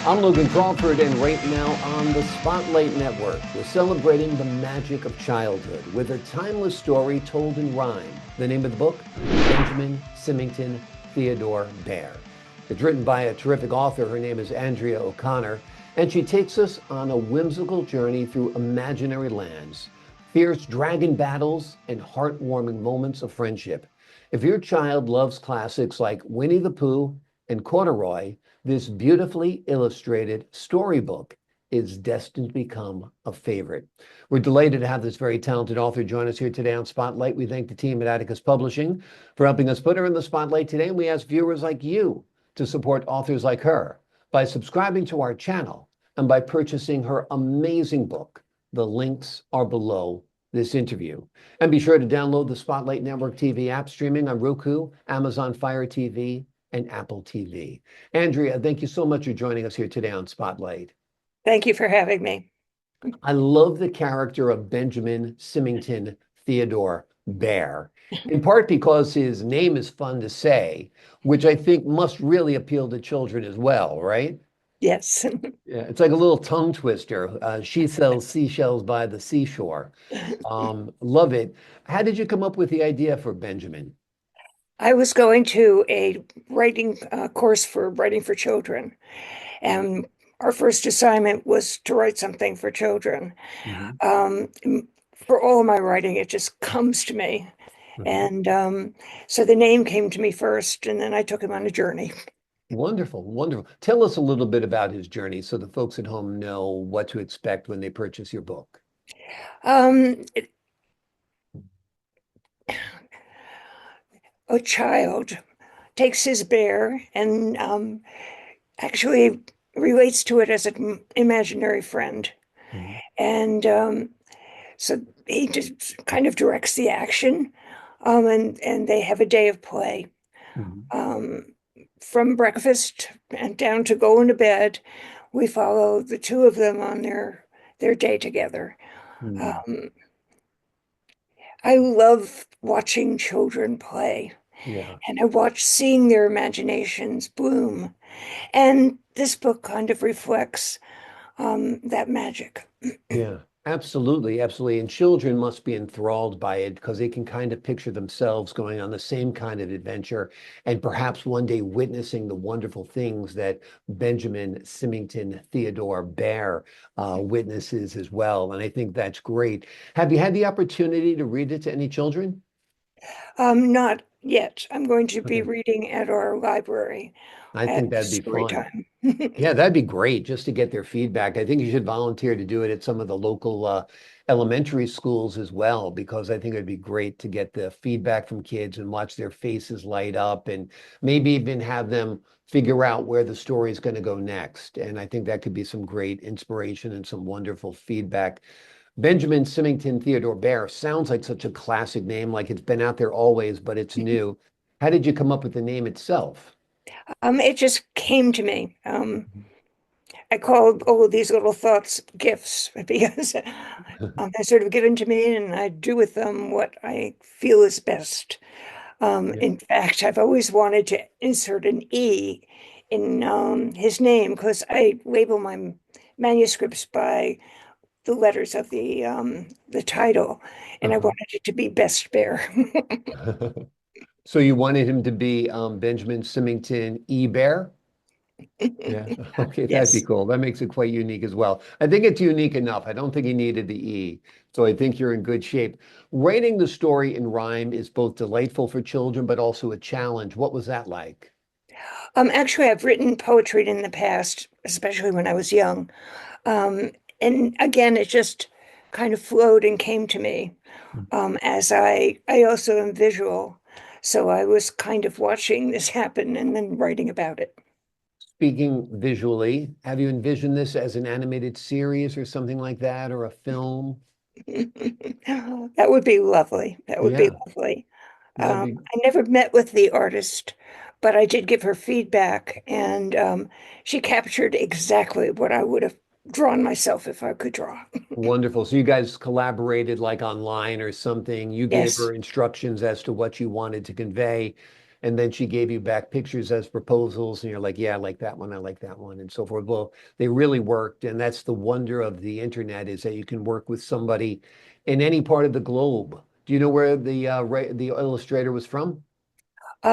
I'm Logan Crawford, and right now on the Spotlight Network, we're celebrating the magic of childhood with a timeless story told in rhyme. The name of the book, Benjamin Symington Theodore Bear. It's written by a terrific author. Her name is Andrea O'Connor, and she takes us on a whimsical journey through imaginary lands, fierce dragon battles, and heartwarming moments of friendship. If your child loves classics like Winnie the Pooh and Corduroy, this beautifully illustrated storybook is destined to become a favorite. We're delighted to have this very talented author join us here today on Spotlight. We thank the team at Atticus Publishing for helping us put her in the spotlight today. And we ask viewers like you to support authors like her by subscribing to our channel and by purchasing her amazing book. The links are below this interview. And be sure to download the Spotlight Network TV app, streaming on Roku, Amazon Fire TV, and Apple TV. Andrea, thank you so much for joining us here today on Spotlight. Thank you for having me. I love the character of Benjamin Symington Theodore Bear, in part because his name is fun to say, which I think must really appeal to children as well, right? Yes. Yeah, it's like a little tongue twister. She sells seashells by the seashore. Love it. How did you come up with the idea for Benjamin? I was going to a writing course for writing for children, and our first assignment was to write something for children. Mhm, Um, for all of my writing, it just comes to me. mhm. And so the name came to me first, and then I took him on a journey. Wonderful, wonderful. Tell us a little bit about his journey so the folks at home know what to expect when they purchase your book. Um, a child takes his bear and actually relates to it as an imaginary friend. Mhm, And so he just kind of directs the action, and they have a day of play, mhm, um, from breakfast and down to going to bed. We follow the two of them on their day together. mhm. Um, I love watching children play, Yeah. and I watch seeing their imaginations bloom. And this book kind of reflects that magic. Yeah, absolutely, absolutely. And children must be enthralled by it because they can kind of picture themselves going on the same kind of adventure and perhaps one day witnessing the wonderful things that Benjamin Symington Theodore Bear witnesses as well. And I think that's great. Have you had the opportunity to read it to any children? Not yet. I'm going to be Okay. reading at our library I at think that'd be story fun. time. Yeah, that'd be great just to get their feedback. I think you should volunteer to do it at some of the local elementary schools as well, because I think it'd be great to get the feedback from kids and watch their faces light up and maybe even have them figure out where the story is going to go next. And I think that could be some great inspiration and some wonderful feedback. Benjamin Symington Theodore Bear sounds like such a classic name, like it's been out there always, but it's new. How did you come up with the name itself? It just came to me. I called all of these little thoughts gifts because they're sort of given to me, and I do with them what I feel is best. Yeah. In fact, I've always wanted to insert an E in his name because I label my manuscripts by the letters of the title, and I Uh-huh. wanted it to be Best Bear. So you wanted him to be Benjamin Symington E. Bear? Yeah. Okay, that'd be Yes. cool. That makes it quite unique as well. I think it's unique enough. I don't think he needed the E. So I think you're in good shape. Writing the story in rhyme is both delightful for children, but also a challenge. What was that like? Actually, I've written poetry in the past, especially when I was young. Um, and again, it just kind of flowed and came to me. As I also am visual, so I was kind of watching this happen and then writing about it. Speaking visually, have you envisioned this as an animated series or something like that, or a film? That would be lovely. That would be Yeah, lovely. that'd be I never met with the artist, but I did give her feedback, and she captured exactly what I would have drawn myself if I could draw. wonderful. So you guys collaborated like online or something. You gave Yes, her instructions as to what you wanted to convey. and then she gave you back pictures as proposals, and you're like, yeah, I like that one, I like that one, and so forth. Well, they really worked, and that's the wonder of the internet is that you can work with somebody in any part of the globe. Do you know where the illustrator was from?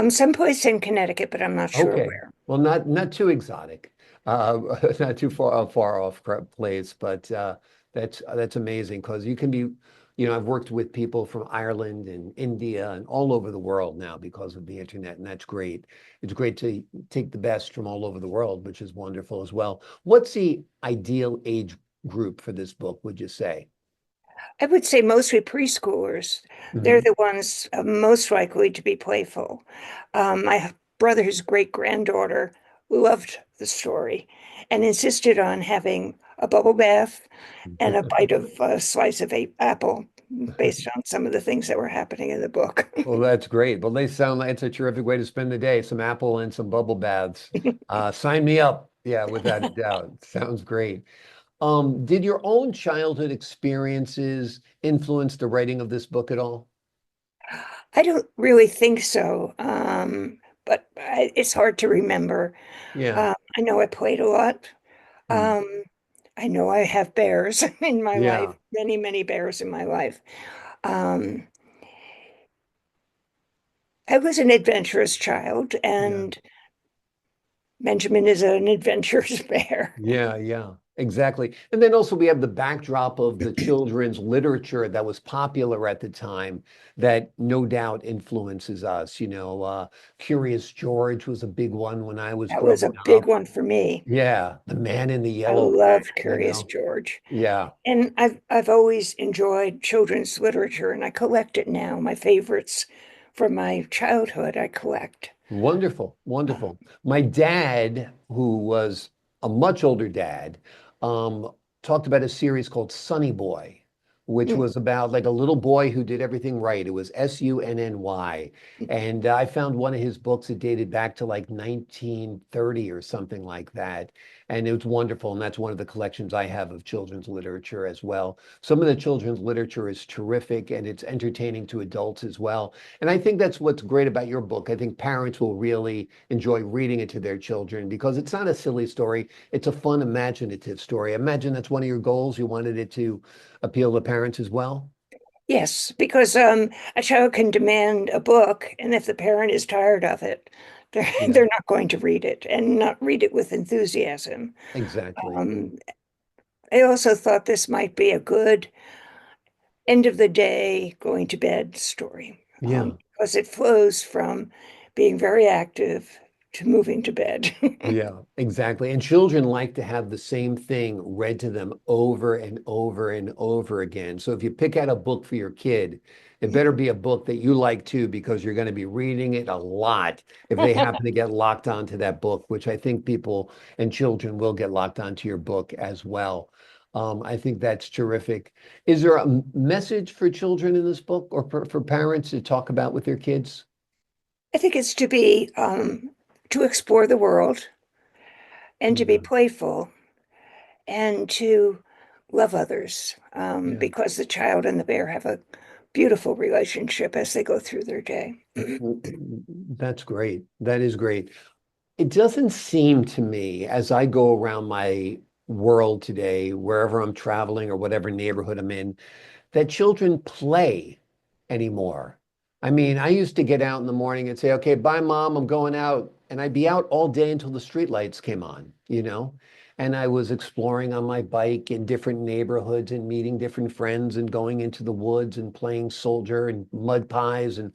Someplace in Connecticut, but I'm not sure Okay. where. Well, not too exotic, not too far off place, but that's amazing because you can be, I've worked with people from Ireland and India and all over the world now because of the internet, and that's great. It's great to take the best from all over the world, which is wonderful as well. What's the ideal age group for this book, would you say? I would say mostly preschoolers. They're Hmm. the ones most likely to be playful. My brother's great granddaughter loved the story and insisted on having a bubble bath and a bite of a slice of apple based on some of the things that were happening in the book. Well, that's great. Well, they sound like it's a terrific way to spend the day. Some apple and some bubble baths. Sign me up. Yeah, without a doubt. Sounds great. Did your own childhood experiences influence the writing of this book at all? I don't really think so, but it's hard to remember. Yeah. I know I played a lot. Hmm. Um, I know I have bears in my life, Yeah. many, many bears in my life. Um, I was an adventurous child, Yeah. and Benjamin is an adventurous bear. Yeah, yeah, exactly. And then also we have the backdrop of the children's literature that was popular at the time that no doubt influences us. Curious George was a big one when I was That was growing a big up. one for me. Yeah, The Man in the I Yellow loved Hat. Curious George. Yeah. And I've always enjoyed children's literature, and I collect it now. My favorites from my childhood, I collect. Wonderful, Uh, wonderful. My dad, who was a much older dad, um, talked about a series called Sunny Boy, which mm, was about like a little boy who did everything right. It was Sunny. And I found one of his books that dated back to like 1930 or something like that. And it was wonderful. And that's one of the collections I have of children's literature as well. Some of the children's literature is terrific and it's entertaining to adults as well. And I think that's what's great about your book. I think parents will really enjoy reading it to their children because it's not a silly story. It's a fun, imaginative story. I imagine that's one of your goals. You wanted it to appeal to parents as well. yes, because a child can demand a book, and if the parent is tired of it, they're Yeah, they're not going to read it and not read it with enthusiasm. exactly. Um, I also thought this might be a good end of the day, going to bed story, Yeah. because it flows from being very active to moving to bed. Yeah, exactly. And children like to have the same thing read to them over and over and over again. So if you pick out a book for your kid, it better be a book that you like too, because you're going to be reading it a lot if they happen to get locked onto that book, which I think people and children will get locked onto your book as well. I think that's terrific. Is there a message for children in this book or for parents to talk about with their kids? I think it's to be to explore the world and to be Yeah, playful and to love others, yeah. because the child and the bear have a beautiful relationship as they go through their day. That's great. That is great. It doesn't seem to me as I go around my world today, wherever I'm traveling or whatever neighborhood I'm in, that children play anymore. I mean, I used to get out in the morning and say, okay, bye, mom, I'm going out. And I'd be out all day until the street lights came on. And I was exploring on my bike in different neighborhoods and meeting different friends and going into the woods and playing soldier and mud pies and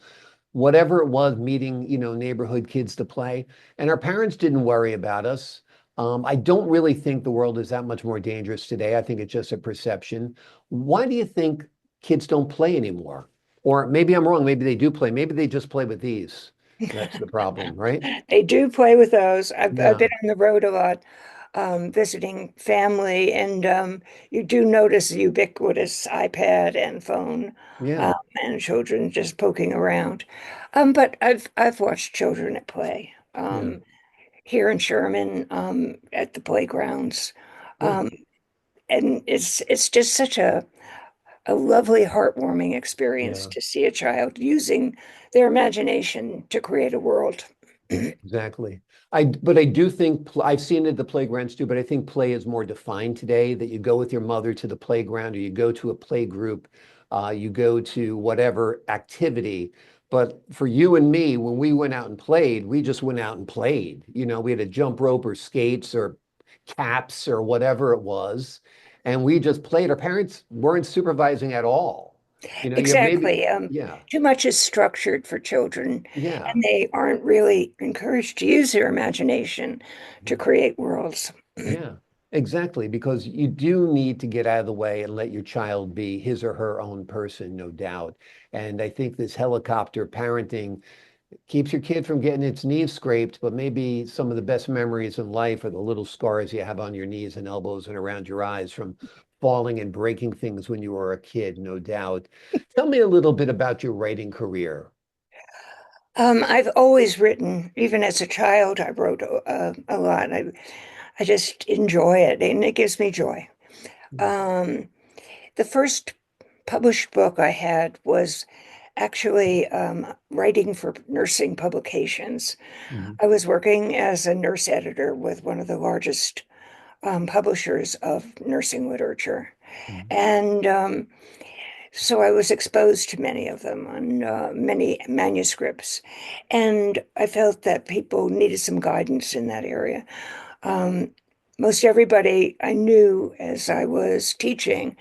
whatever it was, meeting, neighborhood kids to play. And our parents didn't worry about us. I don't really think the world is that much more dangerous today. I think it's just a perception. Why do you think kids don't play anymore? Or maybe I'm wrong. Maybe they do play. Maybe they just play with these. That's the problem, right? They do play with those. I've Yeah. been on the road a lot, visiting family, and you do notice the ubiquitous iPad and phone, um, Yeah. and children just poking around. But I've watched children at play, Yeah. here in Sherman, at the playgrounds, Yeah. um, and it's just such a a lovely, heartwarming experience Yeah. to see a child using their imagination to create a world. Exactly. But I do think I've seen it at the playgrounds too, but I think play is more defined today that you go with your mother to the playground or you go to a play group, you go to whatever activity. But for you and me, when we went out and played, we just went out and played. We had a jump rope or skates or caps or whatever it was. And we just played. Our parents weren't supervising at all. You maybe, Exactly. yeah, Too much is structured for children, yeah. and they aren't really encouraged to use their imagination to create worlds. Yeah, exactly. Because you do need to get out of the way and let your child be his or her own person, no doubt. And I think this helicopter parenting keeps your kid from getting its knees scraped, but maybe some of the best memories in life are the little scars you have on your knees and elbows and around your eyes from falling and breaking things when you were a kid, no doubt. Tell me a little bit about your writing career. I've always written, even as a child, I wrote a lot. I just enjoy it, and it gives me joy. Um, the first published book I had was actually writing for nursing publications. Mhm. I was working as a nurse editor with one of the largest publishers of nursing literature. Mhm. And so I was exposed to many of them on many manuscripts. And I felt that people needed some guidance in that area. Um, Most everybody I knew as I was teaching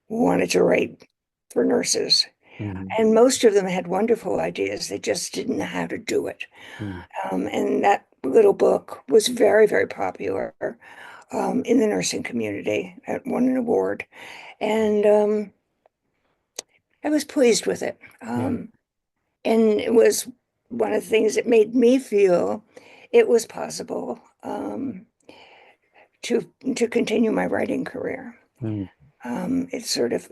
wanted to write for nurses. Mhm. And most of them had wonderful ideas. They just didn't know how to do it. Mhm. And that little book was very, very popular in the nursing community. It won an award. And I was pleased with it. Yeah. And it was one of the things that made me feel it was possible to continue my writing career. Mhm. It sort of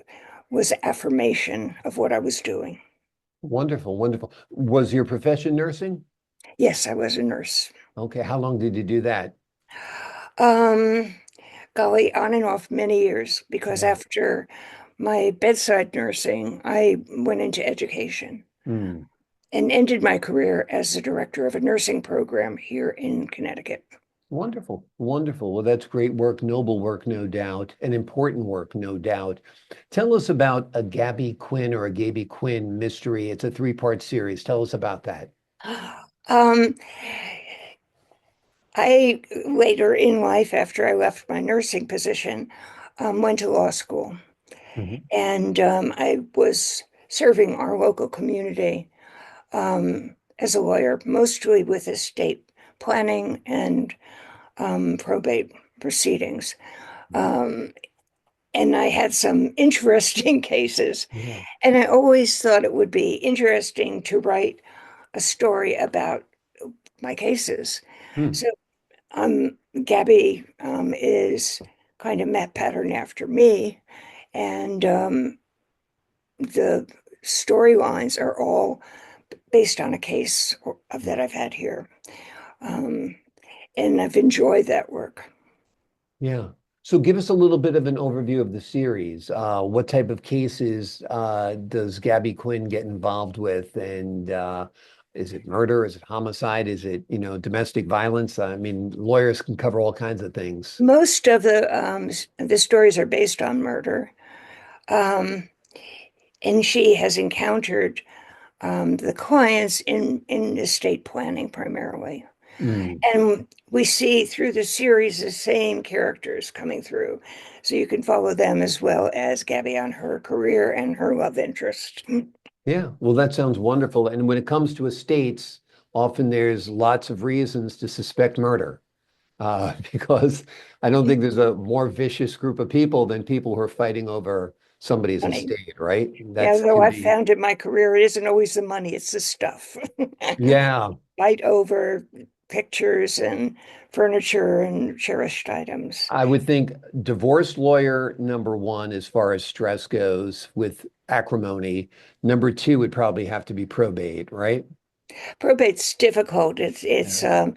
was affirmation of what I was doing. Wonderful, wonderful. Was your profession nursing? Yes, I was a nurse. Okay, how long did you do that? Um, Golly, on and off many years, because Yeah. after my bedside nursing, I went into education Mm. and ended my career as the director of a nursing program here in Connecticut. Wonderful, wonderful. Well, that's great work, noble work, no doubt, and important work, no doubt. Tell us about a Gabby Quinn or a Gaby Quinn mystery. It's a three-part series. Tell us about that. Um, I later in life, after I left my nursing position, went to law school, Mhm. and I was serving our local community as a lawyer, mostly with estate planning and probate proceedings. Um, and I had some interesting cases. Yeah. And I always thought it would be interesting to write a story about my cases. Hmm. So Gabby is kind of map pattern after me, and the storylines are all based on a case that I've had here. Um, and I've enjoyed that work. Yeah. So give us a little bit of an overview of the series. What type of cases does Gabby Quinn get involved with? And is it murder? Is it homicide? Is it, domestic violence? I mean, lawyers can cover all kinds of things. Most of the stories are based on murder, um, and she has encountered the clients in estate planning primarily. Mm. And we see through the series the same characters coming through. So you can follow them as well as Gabby on her career and her love interest. Yeah, well, that sounds wonderful. And when it comes to estates, often there's lots of reasons to suspect murder. Because I don't think there's a more vicious group of people than people who are fighting over somebody's Funny. estate, right? Yeah, That's though can I've be, found in my career, it isn't always the money, it's the stuff. yeah. Fight over pictures and furniture and cherished items. I would think divorce lawyer number one, as far as stress goes, with acrimony. Number two would probably have to be probate, right? Probate's difficult. It's Yeah.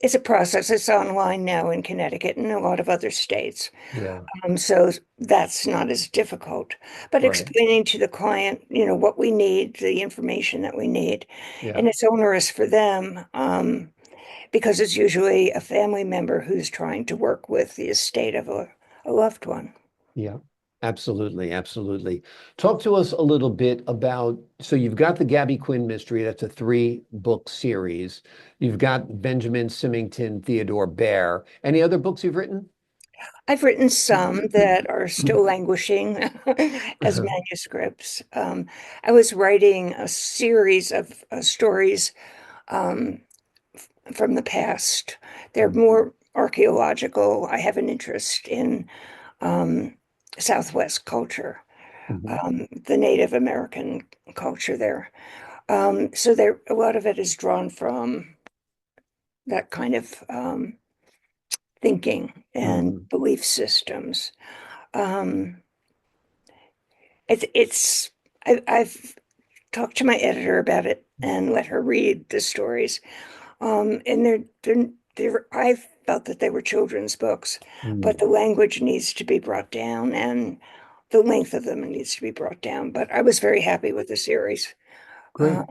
It's a process. It's online now in Connecticut and a lot of other states. Yeah, So that's not as difficult. But right. explaining to the client, what we need, the information that we need, Yeah. and it's onerous for them, because it's usually a family member who's trying to work with the estate of a loved one. Yeah, absolutely, absolutely. Talk to us a little bit about, so you've got the Gabby Quinn mystery, that's a three-book series. You've got Benjamin Symington Theodore Bear. Any other books you've written? I've written some that are still languishing as manuscripts. I was writing a series of stories um, from the past. They're more archaeological. I have an interest in um, Southwest culture, Mhm. the Native American culture there. So a lot of it is drawn from that kind of thinking and Mhm. belief systems. Um, it's I've talked to my editor about it and let her read the stories. And I felt that they were children's books, but Mm. the language needs to be brought down and the length of them needs to be brought down. But I was very happy with the series. Uh,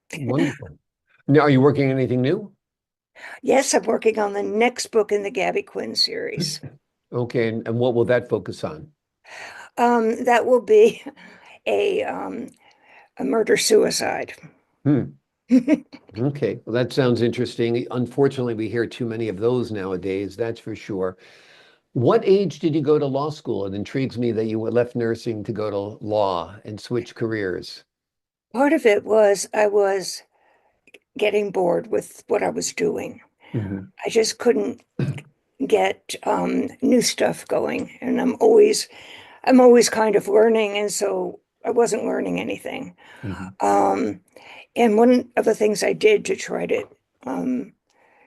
Great, wonderful. Now, are you working on anything new? yes, I'm working on the next book in the Gabby Quinn series. Okay, and what will that focus on? That will be a um, a murder suicide. Hmm. Okay, well, that sounds interesting. Unfortunately, we hear too many of those nowadays, that's for sure. What age did you go to law school? It intrigues me that you left nursing to go to law and switch careers. Part of it was I was getting bored with what I was doing. Mhm. I just couldn't get new stuff going, and I'm always kind of learning, and so I wasn't learning anything. Mhm. Um, and one of the things I did to try to um,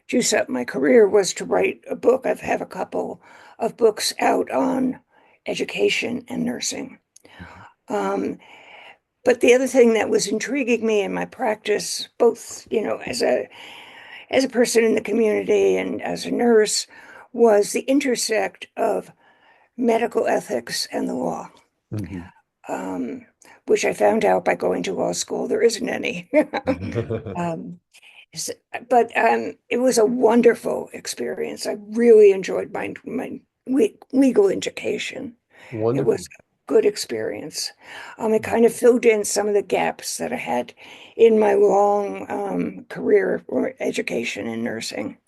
juice up my career was to write a book. I have a couple of books out on education and nursing. Um, but the other thing that was intriguing me in my practice, both as a person in the community and as a nurse, was the intersect of medical ethics and the law, Mhm. um, which I found out by going to law school. There isn't any. um, s- but it was a wonderful experience. I really enjoyed my legal education. It was Wonderful. a good experience. It kind of filled in some of the gaps that I had in my long career or education in nursing.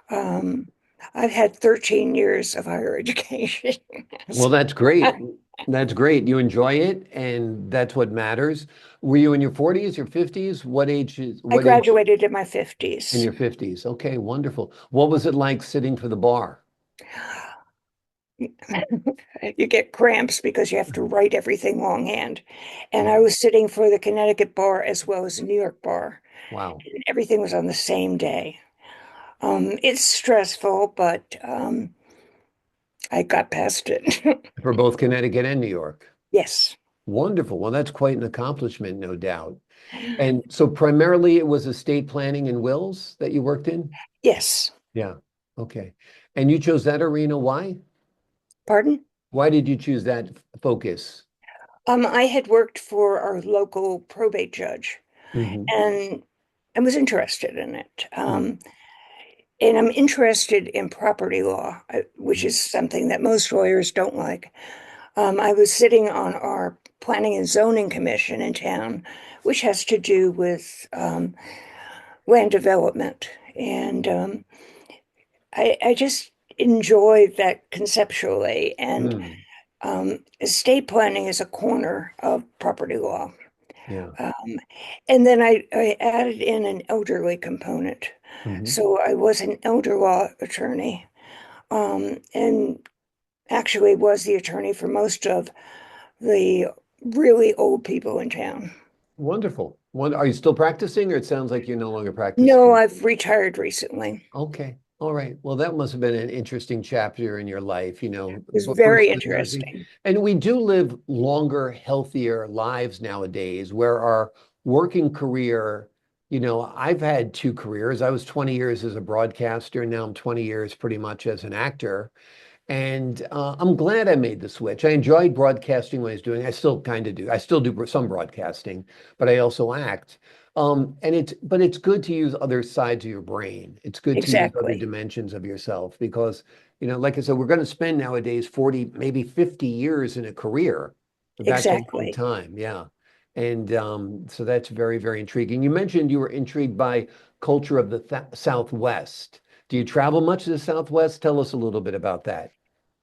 Um, I've had 13 years of higher education. Well, So that's great. That's great. You enjoy it, and that's what matters. Were you in your 40s, your 50s? I What age graduated in my in 50s. your 50s? Okay, wonderful. What was it like sitting for the bar? You get cramps because you have to write everything longhand. And I Yeah. was sitting for the Connecticut bar as well as the New York bar. Wow. And everything was on the same day. It's stressful, but I got past it. For both Connecticut and New York. Yes. Wonderful. Well, that's quite an accomplishment, no doubt. And so primarily it was estate planning and wills that you worked in? Yes. Yeah. Okay. And you chose that arena. Why? Pardon? Why did you choose that focus? I had worked for our local probate judge Hmm. and I was interested in it. And I'm interested in property law, which is something that most lawyers don't like. I was sitting on our Planning and Zoning Commission in town, which has to do with land development. And I just enjoy that conceptually. And Mm. estate planning is a corner of property law. Yeah. Um, and then I added in an elderly component. Hmm. So I was an elder law attorney, and actually was the attorney for most of the really old people in town. Wonderful. Are you still practicing, or it sounds like you're no longer No, practicing? I've retired recently. Okay. All right. Well, that must have been an interesting chapter in your life, It was but very first the nursing. interesting. And we do live longer, healthier lives nowadays where our working career I've had two careers. I was 20 years as a broadcaster, and now I'm 20 years pretty much as an actor. And I'm glad I made the switch. I enjoyed broadcasting when I was doing. I still kind of do. I still do some broadcasting, but I also act. But it's good to use other sides of your brain. It's good to use other Exactly. dimensions of yourself because, like I said, we're going to spend nowadays 40, maybe 50 years in a career. That's a long Exactly. time. Yeah. And so that's very, very intriguing. You mentioned you were intrigued by culture of the th Southwest. Do you travel much to the Southwest? Tell us a little bit about that.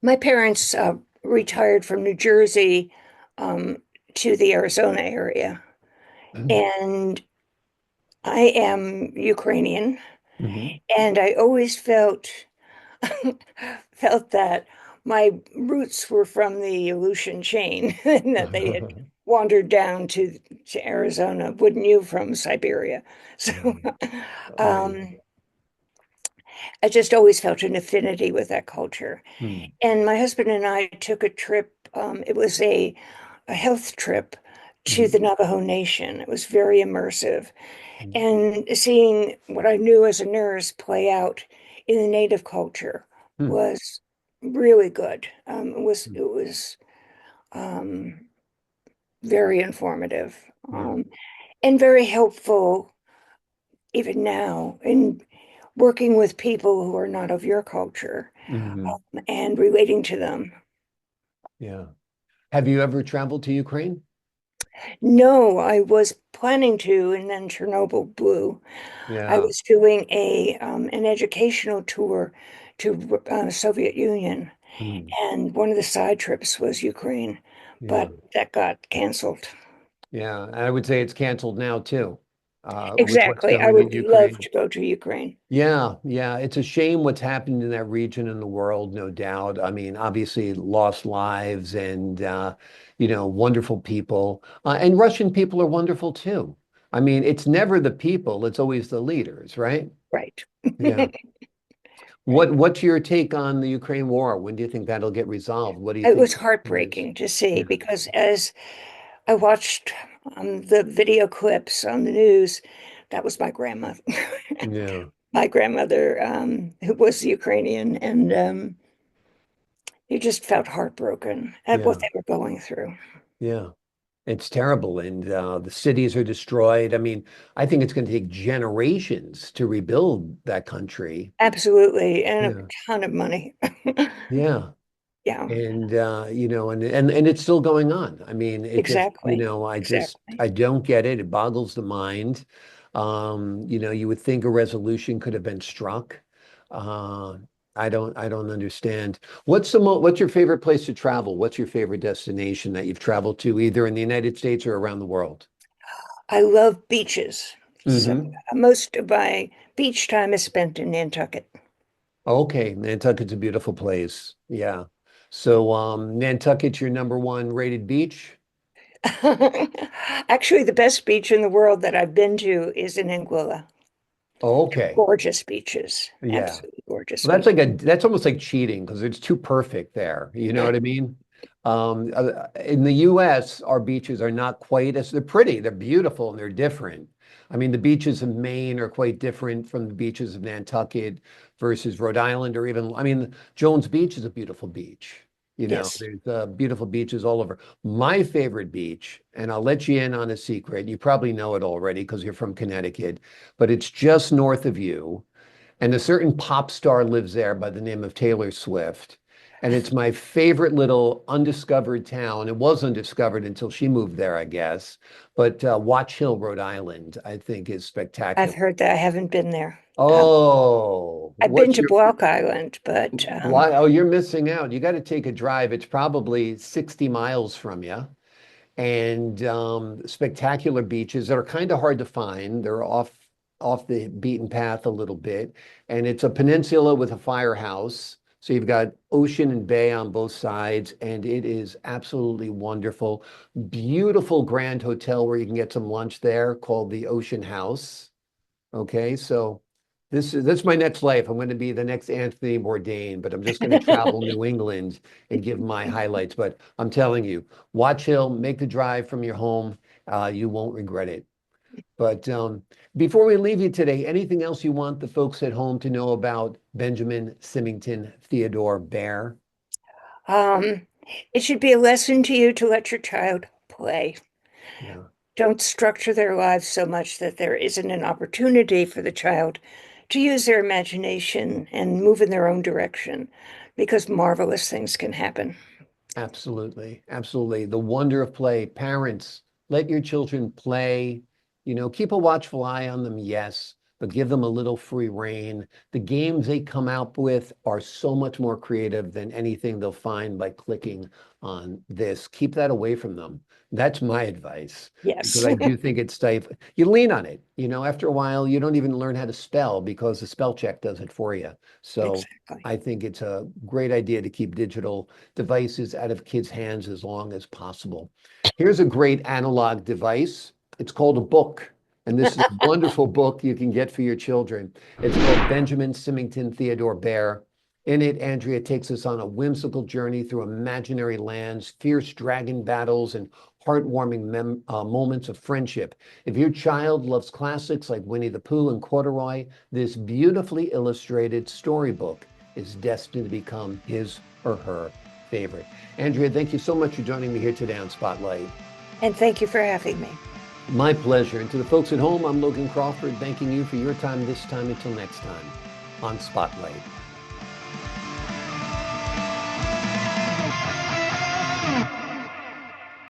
My parents retired from New Jersey um, to the Arizona area, and I am Ukrainian, Hmm. and I always felt that my roots were from the Aleutian chain, and that they had wandered down to Arizona. Wouldn't you from Siberia? So Right. um, I just always felt an affinity with that culture. Hmm. And my husband and I took a trip. It was a health trip to Hmm. the Navajo Nation. It was very immersive. Hmm. And seeing what I knew as a nurse play out in the native culture Hmm. was really good. Hmm. It was um, very informative Yeah. and very helpful even now in working with people who are not of your culture Hmm. and relating to them. Yeah. Have you ever traveled to Ukraine? No, I was planning to, and then Chernobyl blew. I Yeah. was doing a an educational tour to Soviet Union, Hmm. and one of the side trips was Ukraine, Yeah. but that got canceled. Yeah. And I would say it's canceled now too, with what's Exactly. I going in would love Ukraine. to go to Ukraine. Yeah, yeah. It's a shame what's happened in that region in the world, no doubt. I mean, obviously lost lives and wonderful people. And Russian people are wonderful too. I mean, it's never the people, it's always the leaders, right? Right. Yeah. What's your take on the Ukraine war? When do you think that'll get resolved? What do you It think was it is? heartbreaking to see Yeah. because as I watched the video clips on the news, that was my grandmother. Yeah. My grandmother, who was Ukrainian, and you just felt heartbroken at what Yeah. they were going through. Yeah. It's terrible. And the cities are destroyed. I mean, I think it's going to take generations to rebuild that country. Absolutely, and a Yeah. ton of money. Yeah. Yeah, And it's still going on. I mean, it just, exactly. I Exactly. don't get it. It boggles the mind. You would think a resolution could have been struck. Uh, I don't understand. What's your favorite place to travel? What's your favorite destination that you've traveled to, either in the United States or around the world? I love beaches. So Hmm. most of my beach time is spent in Nantucket. Okay, Nantucket's a beautiful place. Yeah. So, Nantucket's your number one rated beach? Actually, the best beach in the world that I've been to is in Anguilla. Okay. Gorgeous beaches, Yeah. absolutely gorgeous. Well, that's almost like cheating because it's too perfect there. You know what I mean? In the US, our beaches are not quite as they're pretty, they're beautiful, and they're different. I mean, the beaches of Maine are quite different from the beaches of Nantucket versus Rhode Island, or even, I mean, Jones Beach is a beautiful beach. Yes, There's beautiful beaches all over. My favorite beach, and I'll let you in on a secret. You probably know it already because you're from Connecticut, but it's just north of you. And a certain pop star lives there by the name of Taylor Swift. And it's my favorite little undiscovered town. It was undiscovered until she moved there, I guess. But Watch Hill, Rhode Island, I think is I've spectacular. heard that. I haven't been there. Oh, I've been what's to your Block Island, but why? Oh, you're missing out. You got to take a drive. It's probably 60 miles from you and spectacular beaches that are kind of hard to find. They're off the beaten path a little bit, and it's a peninsula with a firehouse. So you've got ocean and bay on both sides, and it is absolutely wonderful. Beautiful grand hotel where you can get some lunch there called the Ocean House. Okay, so that's my next life. I'm going to be the next Anthony Bourdain, but I'm just going to travel New England and give my highlights. But I'm telling you, Watch Hill, make the drive from your home. You won't regret it. But before we leave you today, anything else you want the folks at home to know about Benjamin Symington Theodore Bear? Um, it should be a lesson to you to let your child play. Yeah, Don't structure their lives so much that there isn't an opportunity for the child to use their imagination and move in their own direction, because marvelous things can happen. absolutely. Absolutely. The wonder of play. Parents, let your children play. Keep a watchful eye on them, yes, but give them a little free rein. The games they come out with are so much more creative than anything they'll find by clicking on this. Keep that away from them. That's my advice because Yes, I do think it's stifling. You lean on it. After a while, you don't even learn how to spell because the spell check does it for you. So exactly. I think it's a great idea to keep digital devices out of kids' hands as long as possible. Here's a great analog device. It's called a book. And this is a wonderful book you can get for your children. It's called Benjamin Symington Theodore Bear. In it, Andrea takes us on a whimsical journey through imaginary lands, fierce dragon battles, and heartwarming moments of friendship. If your child loves classics like Winnie the Pooh and Corduroy, this beautifully illustrated storybook is destined to become his or her favorite. Andrea, thank you so much for joining me here today on Spotlight. And thank you for having me. My pleasure. And to the folks at home, I'm Logan Crawford, thanking you for your time this time. Until next time on Spotlight.